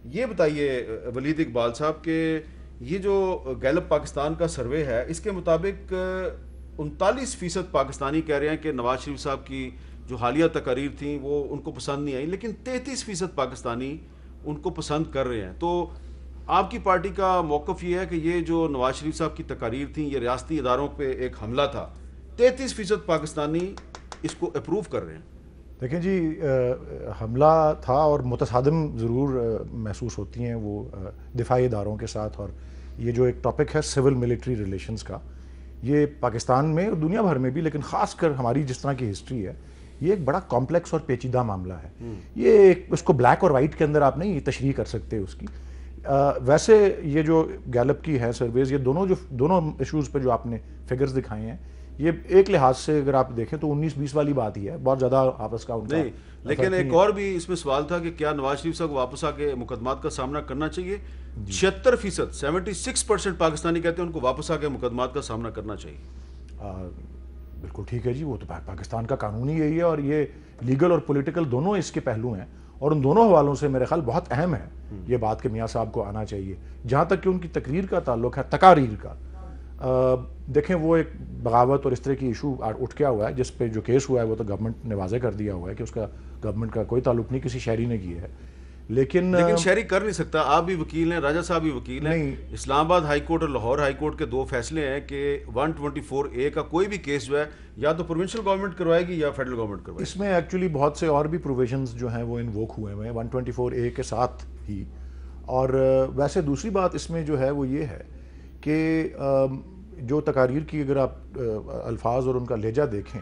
ये बताइए वलीद इकबाल साहब के ये जो गैलप पाकिस्तान का सर्वे है, इसके मुताबिक 39% पाकिस्तानी कह रहे हैं कि नवाज शरीफ साहब की जो हालिया तकारीर थी वो उनको पसंद नहीं आई, लेकिन 33% पाकिस्तानी उनको पसंद कर रहे हैं। तो आपकी पार्टी का मौक़िफ़ ये है कि ये जो नवाज शरीफ साहब की तकारीर थी, ये रियासती इदारों पे एक हमला था, 33% पाकिस्तानी इसको अप्रूव कर रहे हैं। देखें जी, हमला था और मुतसादिम ज़रूर महसूस होती हैं वो दिफाई इदारों के साथ। और ये जो एक टॉपिक है सिविल मिलिट्री रिलेशंस का, ये पाकिस्तान में और दुनिया भर में भी, लेकिन ख़ास कर हमारी जिस तरह की हिस्ट्री है, ये एक बड़ा कॉम्प्लेक्स और पेचीदा मामला है। ये उसको ब्लैक और वाइट के अंदर आप नहीं तशरीह कर सकते उसकी। वैसे ये जो गैलप की है सर्वेज, ये दोनों इश्यूज़ पे जो आपने फिगर्स दिखाए हैं, ये एक लिहाज से अगर आप देखें तो 19-20 वाली बात ही है, बहुत ज़्यादा आपस का उनका नहीं। लेकिन एक और भी इसमें सवाल था कि क्या नवाज शरीफ साहब को वापस आके मुकदमात का सामना करना चाहिए। 76%, 76% पाकिस्तानी कहते हैं उनको वापस आके मुकदमात का सामना करना चाहिए। बिल्कुल ठीक है जी, वो तो पाकिस्तान का कानून ही यही है, और ये लीगल और पॉलिटिकल दोनों इसके पहलू हैं, और उन दोनों हवालों से मेरे ख्याल बहुत अहम है ये बात कि मियाँ साहब को आना चाहिए। जहाँ तक कि उनकी तकरीर का ताल्लुक है, तकारीर का, देखें वो एक बगावत और इस तरह की इशू उठ के हुआ है, जिस पे जो केस हुआ है वो तो गवर्नमेंट ने वाजे कर दिया हुआ है कि उसका गवर्नमेंट का कोई ताल्लुक नहीं, किसी शहरी ने किया है। लेकिन शहरी कर नहीं सकता। आप भी वकील हैं, राजा साहब भी वकील हैं। इस्लामाबाद हाई कोर्ट और लाहौर हाई कोर्ट के दो फैसले हैं कि 124A का कोई भी केस जो है या तो प्रोविंशियल गवर्नमेंट करवाएगी या फेडरल गवर्नमेंट करवाएगी। इसमें एक्चुअली बहुत से और भी प्रोविजंस जो हैं वो इन्वोक हुए हैं 124A के साथ ही। और वैसे दूसरी बात इसमें जो है वो ये है कि जो तकारीर की अगर आप अल्फाज और उनका लहजा देखें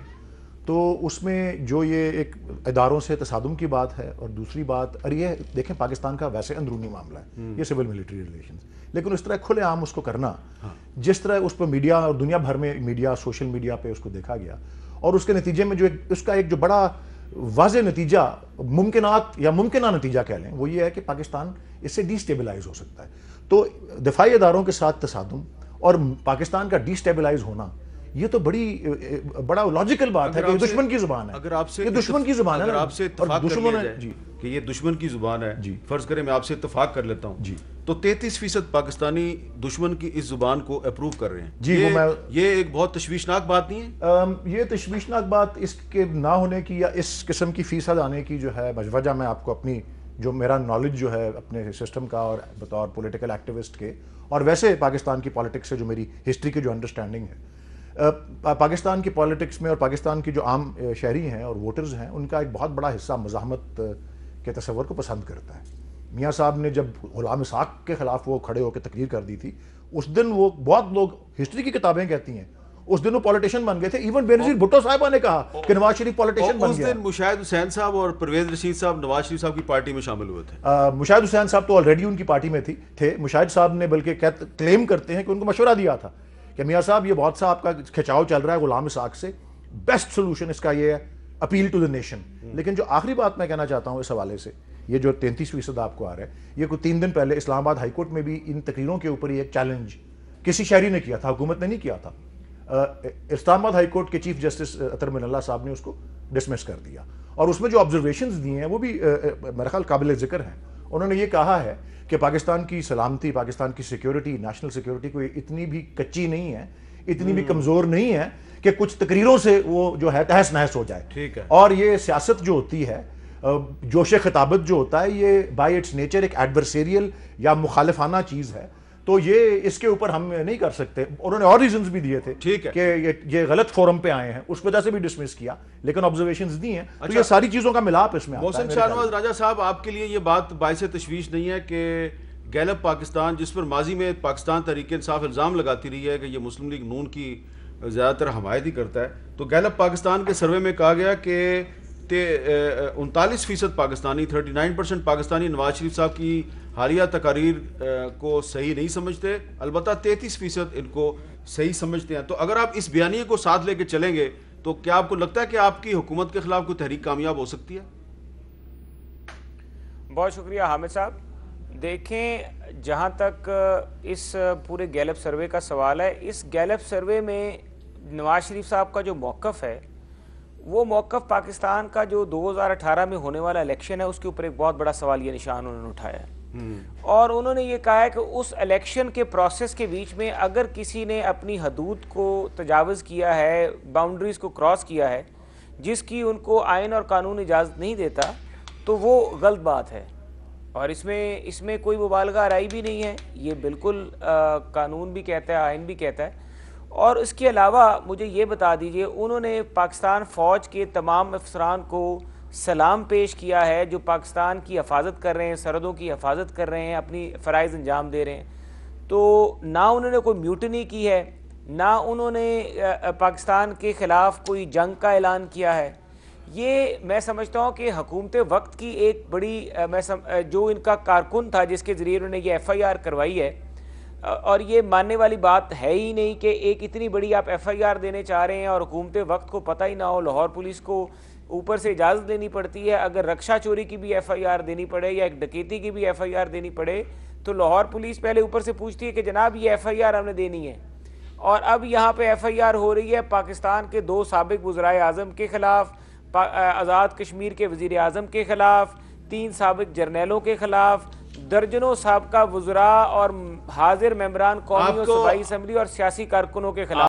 तो उसमें जो ये एक इदारों से तसादुम की बात है, और दूसरी बात, और ये देखें पाकिस्तान का वैसे अंदरूनी मामला है ये सिविल मिलिट्री रिलेशंस, लेकिन उस तरह खुलेआम उसको करना, जिस तरह उस पर मीडिया और दुनिया भर में मीडिया, सोशल मीडिया पे उसको देखा गया, और उसके नतीजे में जो उसका एक जो बड़ा वाज़े नतीजा, मुमकिनात या मुमकिना नतीजा कह लें, वो ये है कि पाकिस्तान इससे डिस्टेबलाइज हो सकता है। तो दिफाई इदारों के साथ तसादुम और पाकिस्तान का डिस्टेबलाइज होना, ये तो बड़ा लॉजिकल बात है कि दुश्मन की जुबान है। अगर आपसे ये दुश्मन की जुबान है, अगर आपसे इत्तेफाक कर लिया जाए जी कि ये दुश्मन की जुबान है जी, फर्ज करें मैं आपसे इत्तेफाक कर लेता हूँ जी, तो 33% पाकिस्तानी दुश्मन की इस जुबान को अप्रूव कर रहे हैं जी। ये एक बहुत तशवीशनाक बात नहीं है? ये तशवीशनाक बात इसके ना होने की या इस किस्म की फीसद आने की जो है वजह, मैं आपको अपनी जो मेरा नॉलेज जो है अपने सिस्टम का और बतौर पॉलिटिकल एक्टिविस्ट के, और वैसे पाकिस्तान की पॉलिटिक्स से जो मेरी हिस्ट्री की जो अंडरस्टैंडिंग है, पाकिस्तान की पॉलिटिक्स में और पाकिस्तान की जो आम शहरी हैं और वोटर्स हैं, उनका एक बहुत बड़ा हिस्सा मज़ाहमत के तस्वर को पसंद करता है। मियाँ साहब ने जब गुलाम इसाक के ख़िलाफ़ वो खड़े होकर तकरीर कर दी थी, उस दिन वो बहुत लोग, हिस्ट्री की किताबें कहती हैं, उस दिन वो पॉलिटिशियन बन गए थे। इवन बेनज़ीर भुट्टो साहिबा ने कहा कि नवाज शरीफ पॉलिटिशियन बन गया। उस दिन मुशाहिद हुसैन साहब और परवेज रशीद साहब नवाज शरीफ साहब की पार्टी में शामिल हुए थे। मुशाहिद हुसैन साहब तो ऑलरेडी उनकी पार्टी में थे। मुशाहिद साहब ने बल्कि क्लेम करते हैं कि उनको मशवरा दिया था कि मियाँ साहब ये बहुत सा आपका खिंचाव चल रहा है गुलाम इसाक से, बेस्ट सोल्यूशन इसका ये है अपील टू द नेशन। लेकिन जो आखिरी बात मैं कहना चाहता हूँ इस हवाले से, ये जो 33% आपको आ रहा है, ये कोई 3 दिन पहले इस्लामाबाद हाई कोर्ट में भी इन तकरीरों के ऊपर एक चैलेंज किसी शहरी ने किया था, हुकूमत ने नहीं किया था। इस्लामाबाद हाई कोर्ट के चीफ जस्टिस अतर मिनल्ला साहब ने उसको डिसमिस कर दिया, और उसमें जो ऑब्जर्वेशंस दिए हैं वो भी मेरे ख्याल काबिल जिक्र हैं। उन्होंने ये कहा है कि पाकिस्तान की सलामती, पाकिस्तान की सिक्योरिटी, नेशनल सिक्योरिटी कोई इतनी भी कच्ची नहीं है, इतनी भी कमज़ोर नहीं है कि कुछ तकरीरों से वो जो है तहस नहस हो जाए। ठीक है। और ये सियासत जो होती है, जोश खिताबत जो होता है, ये बाय इट्स नेचर एक एडवर्सेरियल या मुखालिफाना चीज़ है, तो ये इसके ऊपर हम नहीं कर सकते। उन्होंने और रीजंस भी दिए थे ठीक है कि ये गलत फोरम पे आए हैं, उस वजह से भी डिसमिस किया, लेकिन ऑब्जर्वेशंस दी हैं। अच्छा, तो ये सारी चीज़ों का मिलाप इसमें आता है। मोहसिन शाहनवाज राजा साहब, आपके लिए ये बात बाइस तशवीश नहीं है कि गैलप पाकिस्तान, जिस पर माजी में पाकिस्तान तहरीक इंसाफ इल्ज़ाम लगाती रही है कि ये मुस्लिम लीग नून की ज़्यादातर हमायत ही करता है, तो गैलप पाकिस्तान के सर्वे में कहा गया कि 39% पाकिस्तानी, 39% पाकिस्तानी नवाज शरीफ साहब की हालिया तकारीर को सही नहीं समझते, अलबत्ता 33% इनको सही समझते हैं। तो अगर आप इस बयानिए को साथ लेके चलेंगे तो क्या आपको लगता है कि आपकी हुकूमत के खिलाफ कोई तहरीक कामयाब हो सकती है? बहुत शुक्रिया हामिद साहब। देखें, जहाँ तक इस पूरे गैलप सर्वे का सवाल है, इस गैलप सर्वे में नवाज शरीफ साहब का जो मौक़िफ़ है वो मौक़िफ़ पाकिस्तान का जो 2018 में होने वाला इलेक्शन है उसके ऊपर एक बहुत बड़ा सवाल ये निशान उन्होंने उठाया है। और उन्होंने ये कहा है कि उस इलेक्शन के प्रोसेस के बीच में अगर किसी ने अपनी हदूद को तजावज़ किया है, बाउंड्रीज़ को क्रॉस किया है, जिसकी उनको आइन और कानून इजाज़त नहीं देता, तो वो गलत बात है। और इसमें कोई मुबालगा आराई भी नहीं है, ये बिल्कुल कानून भी कहता है, आइन भी कहता है। और इसके अलावा मुझे ये बता दीजिए, उन्होंने पाकिस्तान फ़ौज के तमाम अफसरान को सलाम पेश किया है जो पाकिस्तान की हिफाजत कर रहे हैं, सरहदों की हिफाजत कर रहे हैं, अपनी फ़राइज़ अंजाम दे रहे हैं। तो ना उन्होंने कोई म्यूटनी की है, ना उन्होंने पाकिस्तान के ख़िलाफ़ कोई जंग का ऐलान किया है। ये मैं समझता हूँ कि हुकूमत वक्त की एक बड़ी जो इनका कारकुन था जिसके ज़रिए उन्होंने ये FIR करवाई है, और ये मानने वाली बात है ही नहीं कि एक इतनी बड़ी आप FIR देने चाह रहे हैं और हुकूमत वक्त को पता ही ना हो। लाहौर पुलिस को ऊपर से इजाज़त देनी पड़ती है, अगर रक्षा चोरी की भी FIR देनी पड़े या एक डकैती की भी FIR देनी पड़े तो लाहौर पुलिस पहले ऊपर से पूछती है कि जनाब ये FIR हमने देनी है। और अब यहाँ पे FIR हो रही है पाकिस्तान के 2 साबिक वज़राए आज़म के ख़िलाफ़, आज़ाद कश्मीर के वज़ीर आज़म के ख़िलाफ़, 3 साबिक जर्नैलों के ख़िलाफ़, दर्जनों साबका वज़रा और हाजिर मेंबरान कौमी और सूबाई असम्बली और सियासी कारकुनों के खिलाफ।